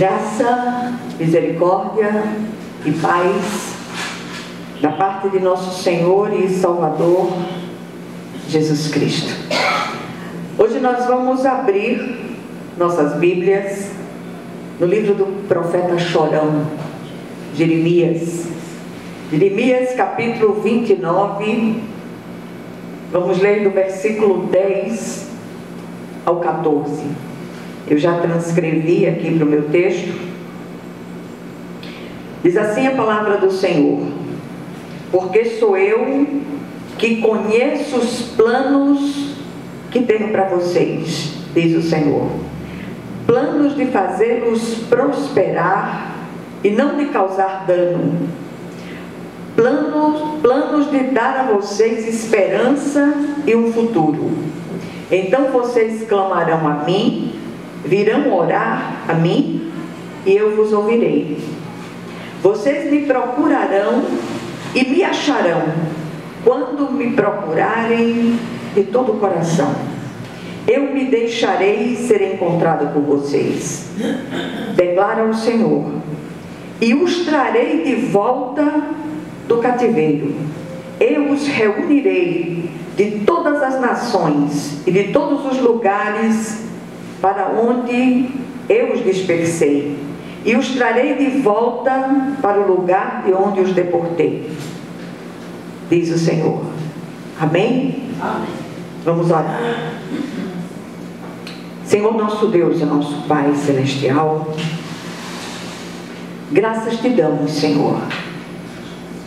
Graça, misericórdia e paz da parte de nosso Senhor e Salvador Jesus Cristo. Hoje nós vamos abrir nossas Bíblias no livro do profeta Chorão, Jeremias. Jeremias capítulo 29, vamos ler do versículo 10 ao 14. Eu já transcrevi aqui para o meu texto. Diz assim a palavra do Senhor: porque sou eu que conheço os planos que tenho para vocês, diz o Senhor, planos de fazê-los prosperar e não de causar dano, planos de dar a vocês esperança e um futuro. Então vocês clamarão a mim, virão orar a mim e eu vos ouvirei. Vocês me procurarão e me acharão quando me procurarem de todo o coração. Eu me deixarei ser encontrado por vocês, declara o Senhor, e os trarei de volta do cativeiro. Eu os reunirei de todas as nações e de todos os lugares para onde eu os dispersei, e os trarei de volta para o lugar de onde os deportei, diz o Senhor. Amém? Amém. Vamos orar. Senhor nosso Deus e nosso Pai Celestial, graças te damos, Senhor,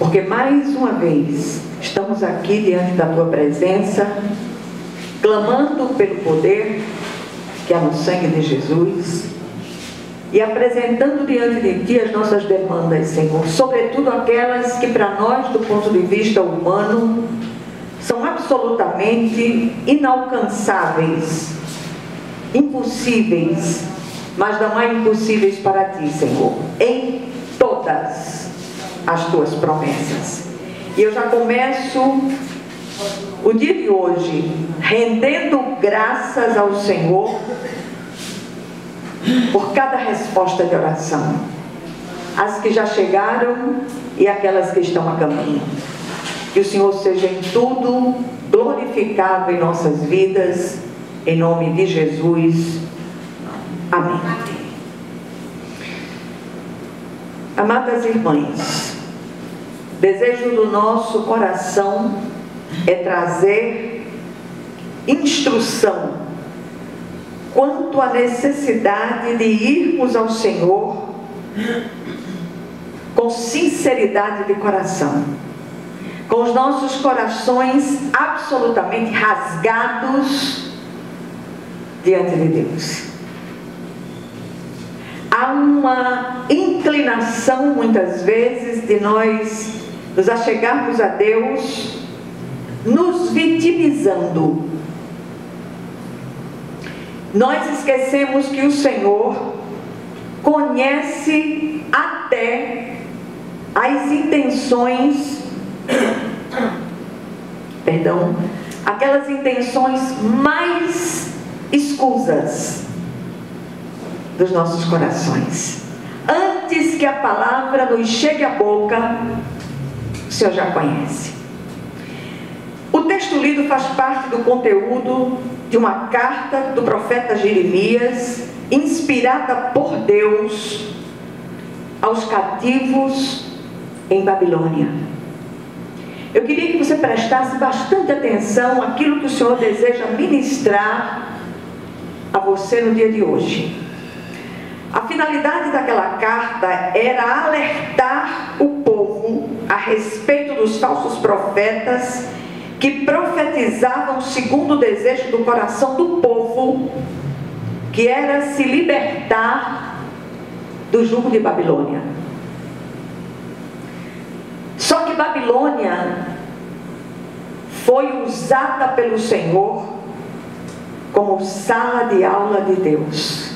porque mais uma vez estamos aqui diante da tua presença, clamando pelo poder que há no sangue de Jesus e apresentando diante de ti as nossas demandas, Senhor, sobretudo aquelas que para nós, do ponto de vista humano, são absolutamente inalcançáveis, impossíveis, mas não há impossíveis para ti, Senhor, em todas as tuas promessas. E eu já começo o dia de hoje rendendo graças ao Senhor por cada resposta de oração, as que já chegaram e aquelas que estão a caminho. Que o Senhor seja em tudo glorificado em nossas vidas, em nome de Jesus. Amém. Amadas irmãs, desejo do nosso coração é trazer instrução quanto à necessidade de irmos ao Senhor com sinceridade de coração, com os nossos corações absolutamente rasgados diante de Deus. Há uma inclinação muitas vezes de nós nos achegarmos a Deus nos vitimizando. Nós esquecemos que o Senhor conhece até as intenções, aquelas intenções mais escusas dos nossos corações. Antes que a palavra nos chegue à boca, o Senhor já conhece. O texto lido faz parte do conteúdo de uma carta do profeta Jeremias, inspirada por Deus aos cativos em Babilônia. Eu queria que você prestasse bastante atenção àquilo que o Senhor deseja ministrar a você no dia de hoje. A finalidade daquela carta era alertar o povo a respeito dos falsos profetas que profetizavam segundo o desejo do coração do povo, que era se libertar do jugo de Babilônia. Só que Babilônia foi usada pelo Senhor como sala de aula de Deus,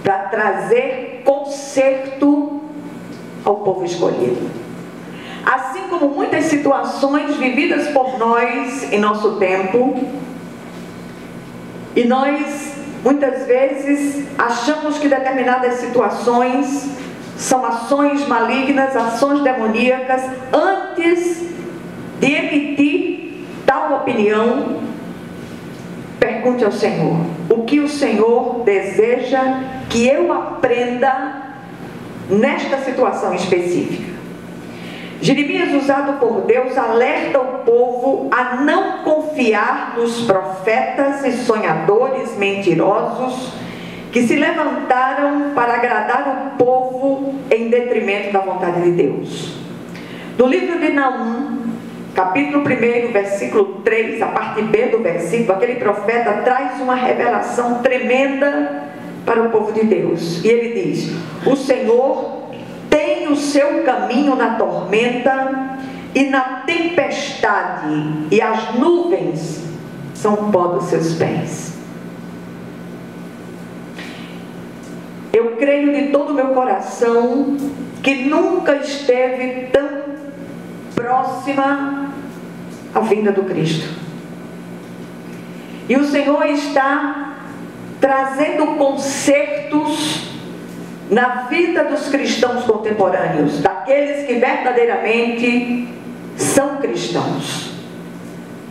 para trazer conserto ao povo escolhido. Assim como muitas situações vividas por nós em nosso tempo, e nós Muitas vezes achamos que determinadas situações são ações malignas, ações demoníacas. Antes de emitir tal opinião, pergunte ao Senhor: o que o Senhor deseja que eu aprenda nesta situação específica? Jeremias, usado por Deus, alerta o povo a não confiar nos profetas e sonhadores mentirosos que se levantaram para agradar o povo em detrimento da vontade de Deus. No livro de Naum, capítulo 1, versículo 3, a parte B do versículo, aquele profeta traz uma revelação tremenda para o povo de Deus. E ele diz: o Senhor tem o seu caminho na tormenta e na tempestade, e as nuvens são o pó dos seus pés. Eu creio de todo o meu coração que nunca esteve tão próxima a vinda do Cristo. E o Senhor está trazendo consertos na vida dos cristãos contemporâneos, daqueles que verdadeiramente são cristãos.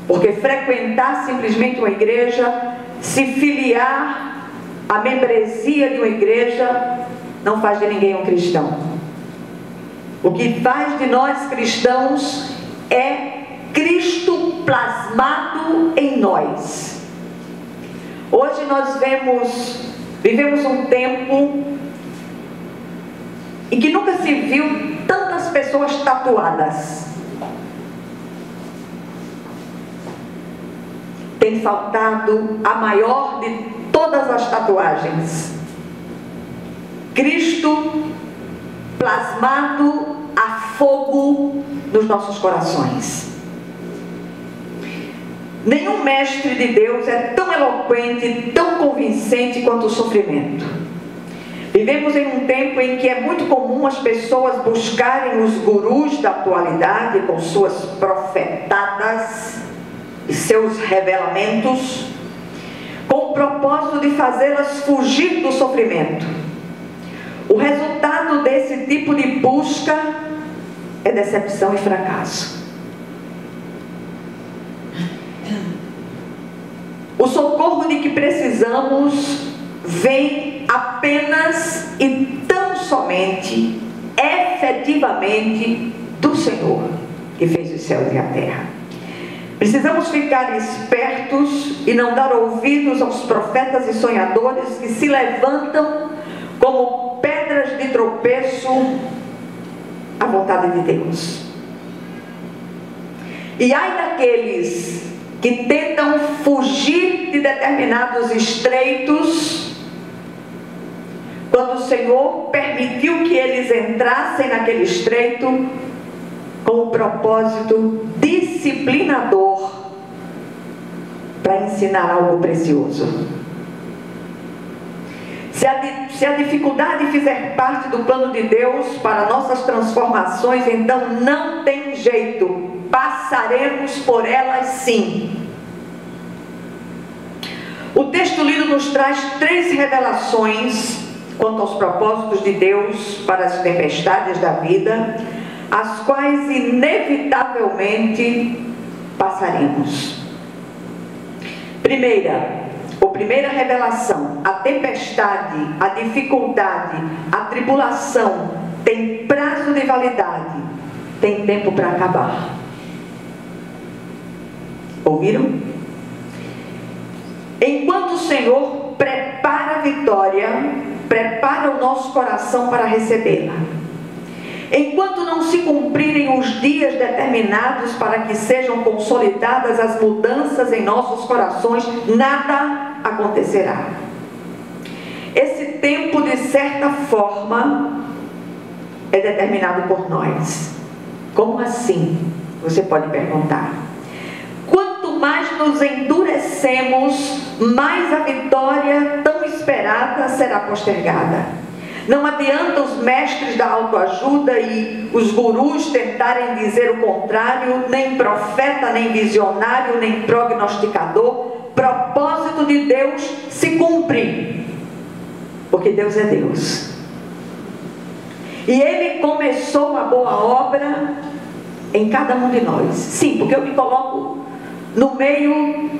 Porque frequentar simplesmente uma igreja, se filiar à membresia de uma igreja, não faz de ninguém um cristão. O que faz de nós cristãos é Cristo plasmado em nós. Hoje nós vivemos um tempo em que nunca se viu tantas pessoas tatuadas. Tem faltado a maior de todas as tatuagens: Cristo plasmado a fogo nos nossos corações. Nenhum mestre de Deus é tão eloquente, tão convincente quanto o sofrimento. Vivemos em um tempo em que é muito comum as pessoas buscarem os gurus da atualidade com suas profetadas e seus revelamentos, com o propósito de fazê-las fugir do sofrimento. O resultado desse tipo de busca é decepção e fracasso. O socorro de que precisamos vem apenas e tão somente, efetivamente, do Senhor, que fez os céus e a terra. Precisamos ficar espertos e não dar ouvidos aos profetas e sonhadores que se levantam como pedras de tropeço à vontade de Deus. E ai daqueles que tentam fugir de determinados estreitos, quando o Senhor permitiu que eles entrassem naquele estreito com o propósito disciplinador para ensinar algo precioso. Se a dificuldade fizer parte do plano de Deus para nossas transformações, então não tem jeito, passaremos por elas sim. O texto lido nos traz 3 revelações quanto aos propósitos de Deus para as tempestades da vida, as quais inevitavelmente passaremos. Primeira revelação: a tempestade, a dificuldade, a tribulação tem prazo de validade, tem tempo para acabar. Ouviram? Enquanto o Senhor prepara a vitória, prepara o nosso coração para recebê-la. Enquanto não se cumprirem os dias determinados para que sejam consolidadas as mudanças em nossos corações, nada acontecerá. Esse tempo, de certa forma, é determinado por nós. Como assim? Você pode perguntar. Quanto mais nos endurecemos, mais a vitória tão esperada será postergada. Não adianta os mestres da autoajuda e os gurus tentarem dizer o contrário, nem profeta, nem visionário, nem prognosticador propósito de Deus se cumpre, porque Deus é Deus. E Ele começou uma boa obra em cada um de nós. Sim, porque eu me coloco no meio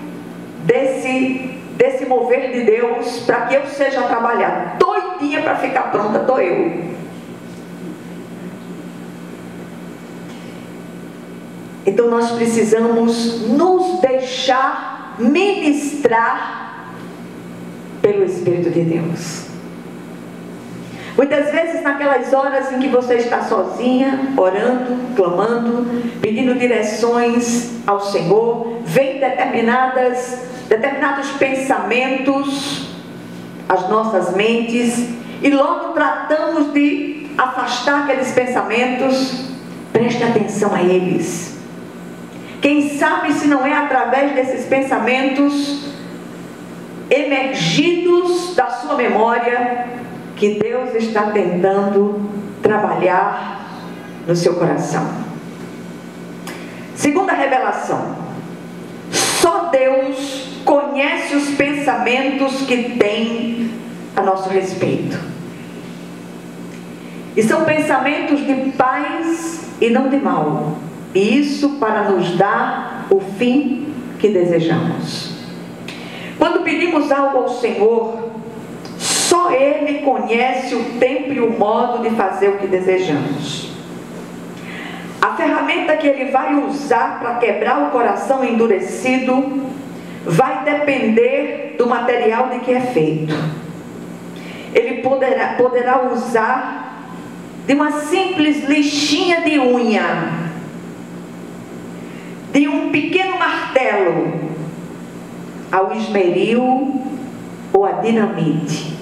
desse mover de Deus, para que eu seja trabalhar. Doidinha para ficar pronta, estou eu. Então nós precisamos nos deixar ministrar pelo Espírito de Deus. Muitas vezes naquelas horas em que você está sozinha, orando, clamando, pedindo direções ao Senhor, vem determinados pensamentos às nossas mentes, e logo tratamos de afastar aqueles pensamentos. Preste atenção a eles. Quem sabe se não é através desses pensamentos emergidos da sua memória que Deus está tentando trabalhar no seu coração. Segunda revelação: só Deus conhece os pensamentos que tem a nosso respeito. E são pensamentos de paz e não de mal. E isso para nos dar o fim que desejamos. Quando pedimos algo ao Senhor, só Ele conhece o tempo e o modo de fazer o que desejamos. A ferramenta que Ele vai usar para quebrar o coração endurecido vai depender do material de que é feito. Ele poderá usar de uma simples lixinha de unha, de um pequeno martelo, ao esmeril ou a dinamite.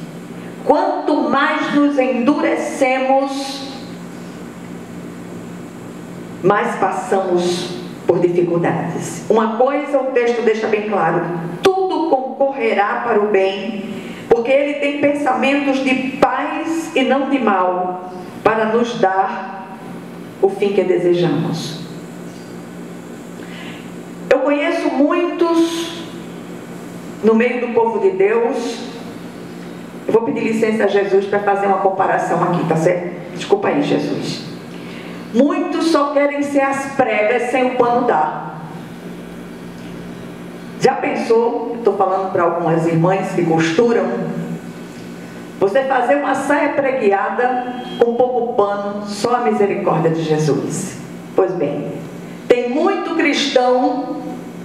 Quanto mais nos endurecemos, mais passamos por dificuldades. Uma coisa o texto deixa bem claro: tudo concorrerá para o bem, porque Ele tem pensamentos de paz e não de mal, para nos dar o fim que desejamos. Eu conheço muitos no meio do povo de Deus. Eu vou pedir licença a Jesus para fazer uma comparação aqui, tá certo? Desculpa aí, Jesus. Muitos só querem ser as pregas sem o pano dar. Já pensou, estou falando para algumas irmãs que costuram, você fazer uma saia pregueada com pouco pano, só a misericórdia de Jesus? Pois bem, tem muito cristão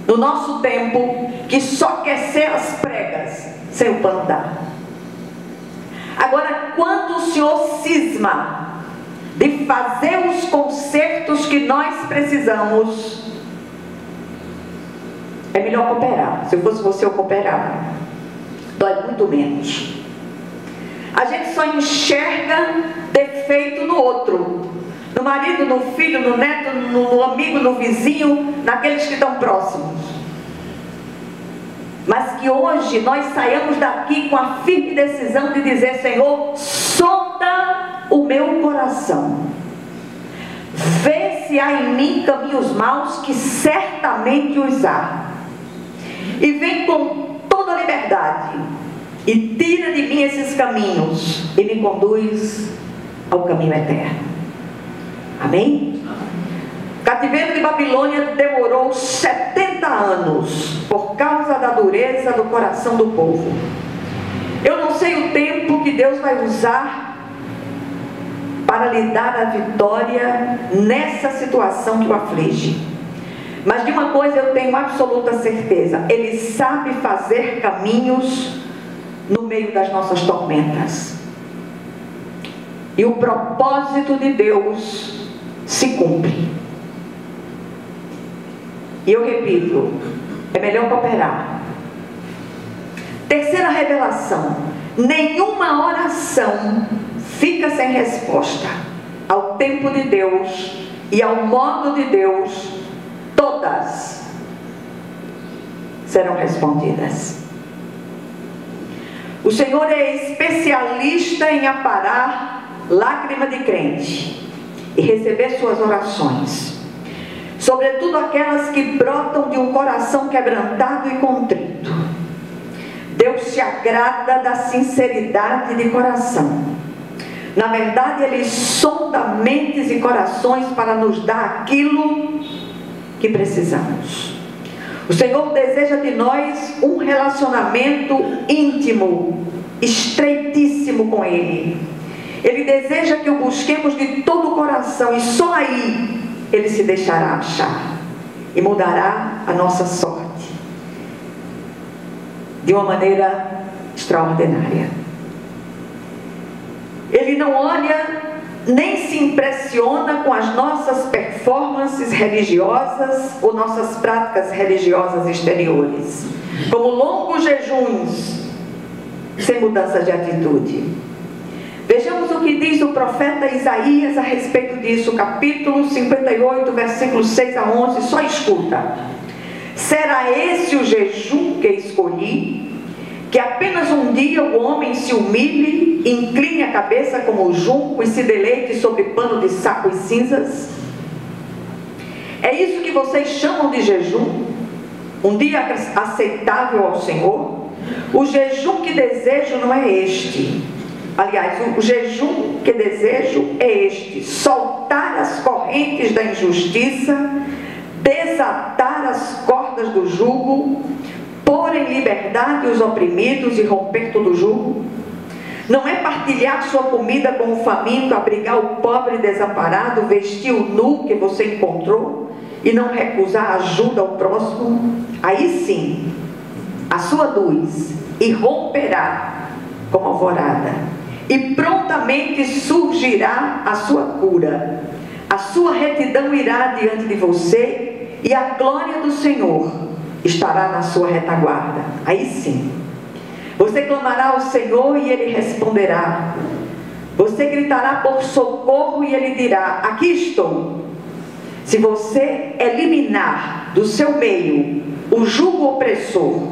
no nosso tempo que só quer ser as pregas sem o pano dar. Agora, quando o Senhor cisma de fazer os consertos que nós precisamos, é melhor cooperar. Se eu fosse você, eu cooperava. Dói muito menos. A gente só enxerga defeito no outro, no marido, no filho, no neto, no amigo, no vizinho, naqueles que estão próximos. Mas que hoje nós saiamos daqui com a firme decisão de dizer: Senhor, sonda o meu coração, vê se há em mim caminhos maus, que certamente os há, e vem com toda a liberdade e tira de mim esses caminhos e me conduz ao caminho eterno. Amém? O cativeiro de Babilônia demorou 70 anos por causa da dureza do coração do povo. Eu não sei o tempo que Deus vai usar para lhe dar a vitória nessa situação que o aflige, mas de uma coisa eu tenho absoluta certeza: Ele sabe fazer caminhos no meio das nossas tormentas, e o propósito de Deus se cumpre. E eu repito, é melhor cooperar. Terceira revelação: nenhuma oração fica sem resposta. Ao tempo de Deus e ao modo de Deus, todas serão respondidas. O Senhor é especialista em aparar lágrima de crente e receber suas orações, sobretudo aquelas que brotam de um coração quebrantado e contrito. Deus se agrada da sinceridade de coração. Na verdade, Ele sonda mentes e corações para nos dar aquilo que precisamos. O Senhor deseja de nós um relacionamento íntimo, estreitíssimo com Ele. Ele deseja que o busquemos de todo o coração, e só aí Ele se deixará achar e mudará a nossa sorte de uma maneira extraordinária. Ele não olha nem se impressiona com as nossas performances religiosas ou nossas práticas religiosas exteriores, como longos jejuns sem mudança de atitude. Vejamos o que diz o profeta Isaías a respeito disso, capítulo 58, versículos 6 a 11, só escuta. Será esse o jejum que escolhi? Que apenas um dia o homem se humilhe, incline a cabeça como o junco e se deleite sobre pano de saco e cinzas? É isso que vocês chamam de jejum? Um dia aceitável ao Senhor? O jejum que desejo não é este. Aliás, o jejum que desejo é este: soltar as correntes da injustiça, desatar as cordas do jugo, pôr em liberdade os oprimidos e romper todo o jugo. Não é partilhar sua comida com o faminto, abrigar o pobre desamparado, vestir o nu que você encontrou e não recusar ajuda ao próximo? Aí sim, a sua luz irromperá como alvorada, e prontamente surgirá a sua cura. A sua retidão irá diante de você, e a glória do Senhor estará na sua retaguarda. Aí sim, você clamará ao Senhor e Ele responderá. Você gritará por socorro e Ele dirá: aqui estou. Se você eliminar do seu meio o jugo opressor,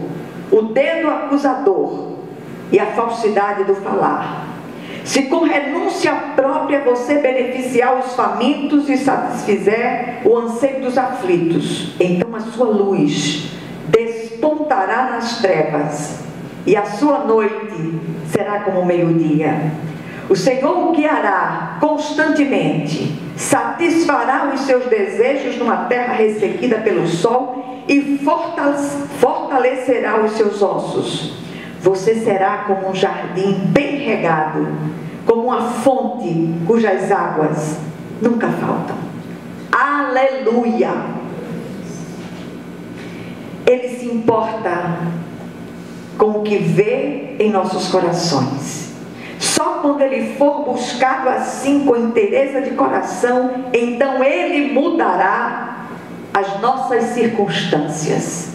o dedo acusador e a falsidade do falar, se com renúncia própria você beneficiar os famintos e satisfizer o anseio dos aflitos, então a sua luz despontará nas trevas e a sua noite será como o meio-dia. O Senhor o guiará constantemente, satisfará os seus desejos numa terra ressequida pelo sol e fortalecerá os seus ossos. Você será como um jardim bem regado, como uma fonte cujas águas nunca faltam. Aleluia! Ele se importa com o que vê em nossos corações. Só quando Ele for buscado assim, com inteireza de coração, então Ele mudará as nossas circunstâncias.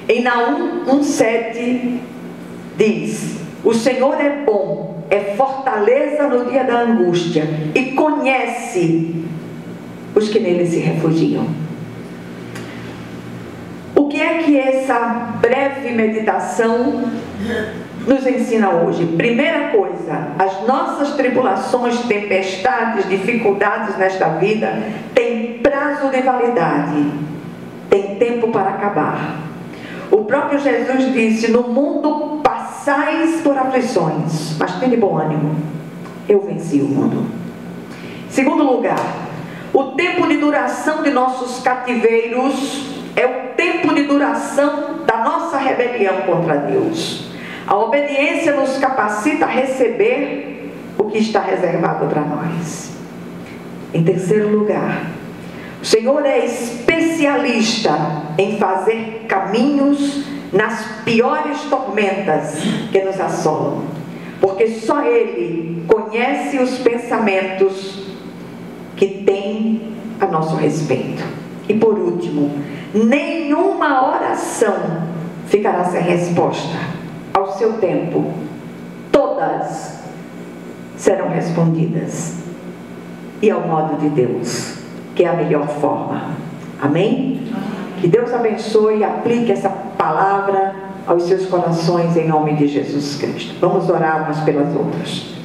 Em Naum 1,7 diz: o Senhor é bom, é fortaleza no dia da angústia, e conhece os que nele se refugiam. O que é que essa breve meditação nos ensina hoje? Primeira coisa, as nossas tribulações, tempestades, dificuldades nesta vida têm prazo de validade, tem tempo para acabar. O próprio Jesus disse: no mundo passais por aflições, mas tende bom ânimo, eu venci o mundo. Segundo lugar, o tempo de duração de nossos cativeiros é o tempo de duração da nossa rebelião contra Deus. A obediência nos capacita a receber o que está reservado para nós. Em terceiro lugar, o Senhor é especialista em fazer caminhos nas piores tormentas que nos assolam, porque só Ele conhece os pensamentos que tem a nosso respeito. E por último, nenhuma oração ficará sem resposta. Ao seu tempo, todas serão respondidas, e ao modo de Deus, que é a melhor forma. Amém? Que Deus abençoe e aplique essa palavra aos seus corações em nome de Jesus Cristo. Vamos orar umas pelas outras.